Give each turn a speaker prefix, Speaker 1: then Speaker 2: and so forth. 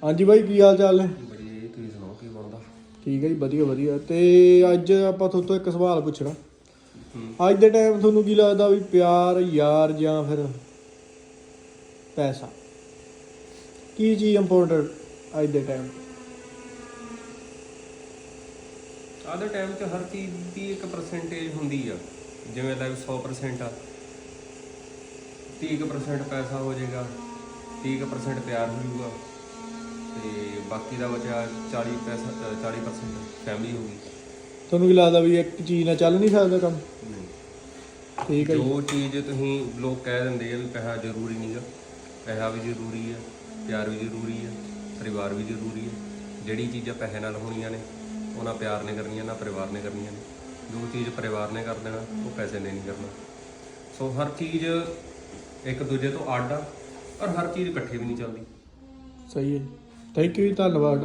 Speaker 1: ਹਾਂਜੀ ਬਾਈ ਕੀ ਹਾਲ ਚਾਲ ਨੇ?
Speaker 2: ਬੜੀ ਤੁਸੀਂ ਸੁਣਾਓ ਕੀ ਬਣਦਾ?
Speaker 1: ਠੀਕ ਹੈ ਜੀ, ਵਧੀਆ ਵਧੀਆ। ਤੇ ਅੱਜ ਆਪਾਂ ਤੁਹਾਡੇ ਤੋਂ ਇੱਕ ਸਵਾਲ ਪੁੱਛਣਾ। ਅੱਜ ਦੇ ਟਾਈਮ ਤੁਹਾਨੂੰ ਕੀ ਲੱਗਦਾ ਵੀ ਪਿਆਰ, ਯਾਰ ਜਾਂ ਫਿਰ ਪੈਸਾ, ਕੀ ਚੀਜ਼ ਇੰਪੋਰਟੈਂਟ ਅੱਜ ਦੇ ਟਾਈਮ?
Speaker 2: ਅੱਜ ਦੇ ਟਾਈਮ 'ਚ ਹਰ ਚੀਜ਼ ਦੀ ਇੱਕ ਪਰਸੈਂਟੇਜ ਹੁੰਦੀ ਆ। ਜਿਵੇਂ ਲਾਈਕ 100% ਆ, 30% ਪੈਸਾ ਹੋ ਜਾਏਗਾ, 30% ਪਿਆਰ ਹੋ ਜਾਊਗਾ, ਤੇ ਬਾਕੀ ਦਾ ਬਚਿਆ 40% ਫੈਮਿਲੀ ਹੋ ਗਈ।
Speaker 1: ਤੁਹਾਨੂੰ ਕੀ ਲੱਗਦਾ ਵੀ ਇੱਕ ਚੀਜ਼ ਨਾਲ ਚੱਲ ਨਹੀਂ ਸਕਦਾ ਕੰਮ?
Speaker 2: ਨਹੀਂ,
Speaker 1: ਠੀਕ ਹੈ ਜੀ।
Speaker 2: ਜੋ ਚੀਜ਼ ਤੁਸੀਂ ਲੋਕ ਕਹਿ ਦਿੰਦੇ ਆ ਵੀ ਪੈਸਾ ਜ਼ਰੂਰੀ ਨਹੀਂ ਗਾ, ਪੈਸਾ ਵੀ ਜ਼ਰੂਰੀ ਆ, ਪਿਆਰ ਵੀ ਜ਼ਰੂਰੀ ਆ, ਪਰਿਵਾਰ ਵੀ ਜ਼ਰੂਰੀ ਆ। ਜਿਹੜੀ ਚੀਜ਼ਾਂ ਪੈਸੇ ਨਾਲ ਹੋਣੀਆਂ ਨੇ ਉਹ ਨਾ ਪਿਆਰ ਨੇ ਕਰਨੀਆਂ ਨਾ ਪਰਿਵਾਰ ਨੇ ਕਰਨੀਆਂ ਨੇ। ਜੋ ਚੀਜ਼ ਪਰਿਵਾਰ ਨੇ ਕਰ ਦੇਣਾ ਉਹ ਪੈਸੇ ਨੇ ਨਹੀਂ ਕਰਨਾ। ਸੋ ਹਰ ਚੀਜ਼ ਇੱਕ ਦੂਜੇ ਤੋਂ ਅੱਡ ਆ, ਪਰ ਹਰ ਚੀਜ਼ ਇਕੱਠੇ ਵੀ ਨਹੀਂ ਚੱਲਦੀ।
Speaker 1: ਸਹੀ ਹੈ ਜੀ, ਥੈਂਕ ਯੂ ਜੀ, ਧੰਨਵਾਦ।